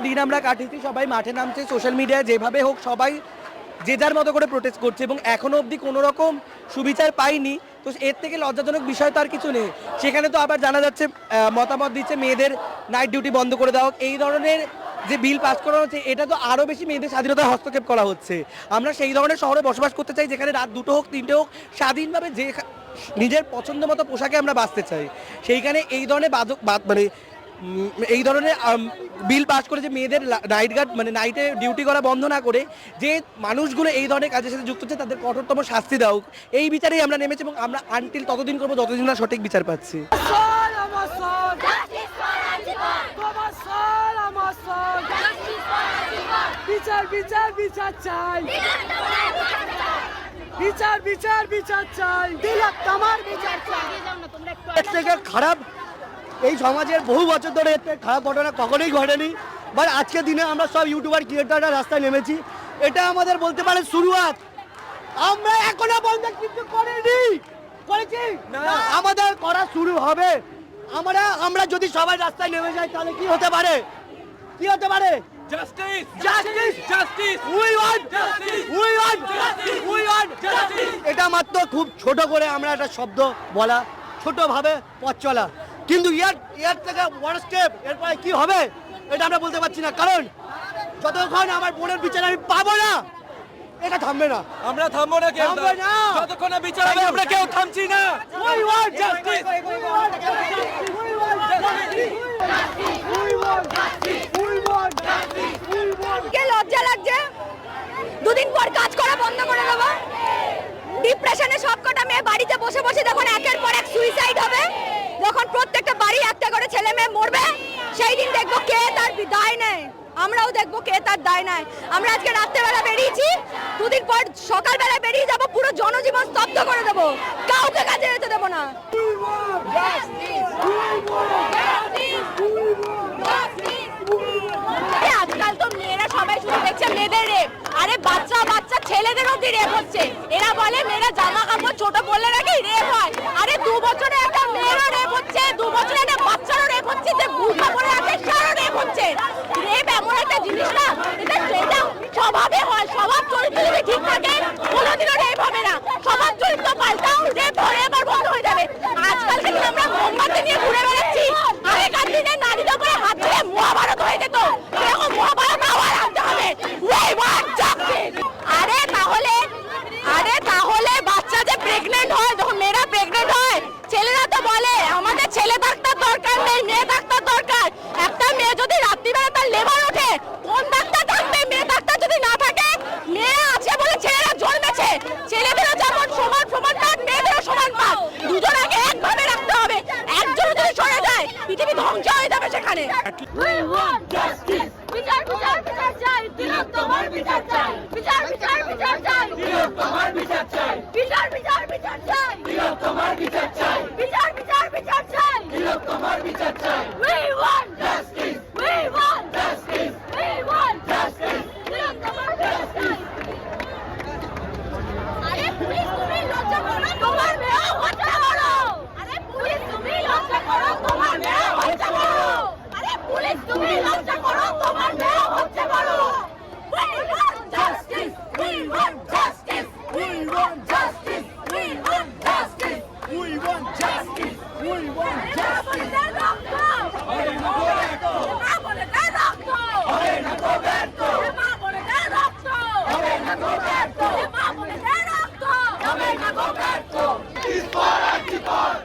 দিন আমরা কাটিয়েছি, সবাই মাঠে নামছে, সোশ্যাল মিডিয়ায় যেভাবে হোক সবাই যে যার মতো করে প্রোটেস্ট করছে এবং এখনও অবধি কোনো রকম সুবিচার পাইনি। তো এর থেকে লজ্জাজনক বিষয় তো আর কিছু নেই। সেখানে তো আবার জানা যাচ্ছে মতামত দিচ্ছে মেয়েদের নাইট ডিউটি বন্ধ করে দেওয়া হোক। এই ধরনের যে বিল পাস করা হচ্ছে এটা তো আরও বেশি মেয়েদের স্বাধীনতায় হস্তক্ষেপ করা হচ্ছে। আমরা সেই ধরনের শহরে বসবাস করতে চাই যেখানে রাত 2টো হোক 3টে হোক স্বাধীনভাবে যে নিজের পছন্দ মতো পোশাকে আমরা বাঁচতে চাই। সেইখানে এই ধরনের মানে এই ধরনের বিল পাস করে যে মেয়েদের নাইট গার্ড মানে নাইটে ডিউটি করা বন্ধ না করে যে মানুষগুলো এই ধরনের কাজের সাথে যুক্ত হচ্ছে তাদের কঠোরতম শাস্তি দাও, এই বিচারেই আমরা নেমেছি এবং আমরা আনটিল ততদিন করবো যতদিন না সঠিক বিচার পাচ্ছি। বিচার বিচার বিচার চাই, বিচার বিচার বিচার চাই, তোমার বিচার চাই। এর থেকে খারাপ এই সমাজের বহু বছর ধরে এর থেকে খারাপ ঘটনা কখনোই ঘটেনি। বাট আজকের দিনে আমরা সব ইউটিউবার ক্রিয়েটাররা রাস্তায় নেমেছি, এটা আমাদের বলতে পারে শুরুয়াত। আমরা এখনো বন্ধ কিছু করিনি, করেছি আমাদের করা শুরু হবে। আমরা যদি সবাই রাস্তায় নেমে যাই তাহলে কি হতে পারে, কি হতে পারে? Justice! Justice, Justice! We want Justice! We want Justice! We want Justice! এটা মাত্র খুব ছোট করে আমরা একটা শব্দ বলা, ছোটভাবে পথ চলা, কিন্তু ইয়ার থেকে বড় স্টেপ এরপরে কি হবে এটা আমরা বলতে পারছি না। কারণ যতক্ষণ আমার বোনের বিচার আমি পাবো না এটা থামবে না। আমরা থামবো না, কেউ থামবে না। যতক্ষণ না বিচার হবে আমরা কেউ থামছি না। We want Justice! কে লজ্জা লাগছে? দুদিন পর কাজ করা বন্ধ করে দেবো। ডিপ্রেশনে সবকটা মেয়ে বাড়িতে বসে বসে যখন একের পর এক সুইসাইড হবে, যখন প্রত্যেকটা বাড়ি একটা করে ছেলে মেয়ে মরবে, সেই দিন দেখবো কে তার দায় নেয়। আমরাও দেখবো কে তার দায় নেয়। আমরা আজকে রাত্রেবেলা বেরিয়েছি, দুদিন পর সকালবেলা বেরিয়ে যাবো, পুরো জনজীবন স্তব্ধ করে দেবো, কাউকে কাজে যেতে দেবো না। আজকাল তো মেয়েরা সবাই শুধু দেখছে মেয়েদের রেপ, আরে বাচ্চা বাচ্চা ছেলেদের অব্দি রেপ হচ্ছে। এরা বলে মেয়েরা জামা কাপড় ছোট পরলে নাকি রেপ হয়। আরে 2 বছরে একটা মেয়েরও রেপ হচ্ছে, 2 বছরে একটা বাচ্চারও রেপ হচ্ছে, যে বুড়া পরে আছে তারও রেপ হচ্ছে। রেপ এমন একটা জিনিস না, এটা স্বভাবে হয়। স্বভাব চরিত্র যদি ঠিক থাকে কোনোদিনও রেপ হবে না। স্বভাব চরিত্র পাল্টাও, রেপ ধরে এবার বন্ধ হয়ে যাবে। আজকাল থেকে আমরা মোমবাতি নিয়ে ঘুরে বেড়াচ্ছি, আগেকার দিনে নারীদের উপরে হাত ছেড়ে মহাভারত হয়ে যেত, এরকম মহাভারত আবার আনতে হবে। আরে তাহলে বাচ্চা যে প্রেগনেন্ট হয়, যখন মেয়েরা প্রেগনেন্ট হয়, ছেলেরা তো বলে আমাদের ছেলে ডাক্তার দরকার নেই, মেয়ে ডাক্তার দরকার। একটা মেয়ে যদি রাত্রিবেলা তার লেবার ওঠে, কোন ডাক্তার থাকবে? মেয়ে ডাক্তার যদি না থাকে, মেয়ে আছে বলে ছেলেরা জন্মেছে। ছেলেদেরও যেমন সমান পাক, মেয়েদেরও সমান পাক। দুজনকে একভাবে রাখতে হবে। একজন যদি সরে যায় পৃথিবী ধ্বংস হয়ে যাবে সেখানে। বিচার বিচার বিচার চাই, তোমার বিচার চাই। বিচার বিচার বিচার চাই, তোমার বিচার চাই। বিচার বিচার বিচার চাই, তোমার বিচার চাই। বিচার বিচার বিচার চাই, তোমার বিচার চাই। We want justice, we want justice, we want justice, তোমার বিচার চাই। আরে পুলিশ তুমি লজ্জা করো, তোমার মেয়ে হত্যা করো। আরে পুলিশ তুমি লজ্জা করো, তোমার মেয়ে হত্যা করো। আরে পুলিশ তুমি লজ্জা করো, তোমার মেয়ে হত্যা করো। We want justice, we want justice, we want justice, we want justice, we want justice, we want justice. মা বলে দেয় রক্ত, হবে না তো ব্যর্থ। মা বলে দেয় রক্ত, হবে না তো ব্যর্থ। মা বলে দেয় রক্ত, হবে না তো ব্যর্থ।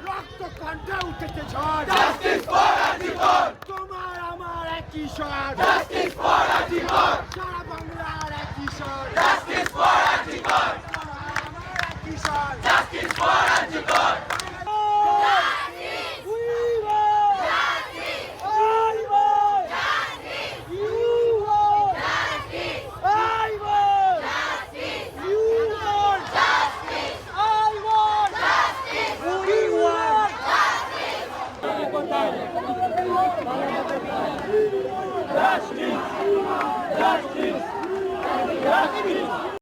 রক্ত কণ্ঠে উঠেছে ঝড়, Justice for Antigone! তোমার আমার একই স্বর, Justice for Antigone! সারা বাংলার একই স্বর, Justice for Antigone! আমার একই স্বর। Justice for Antigone!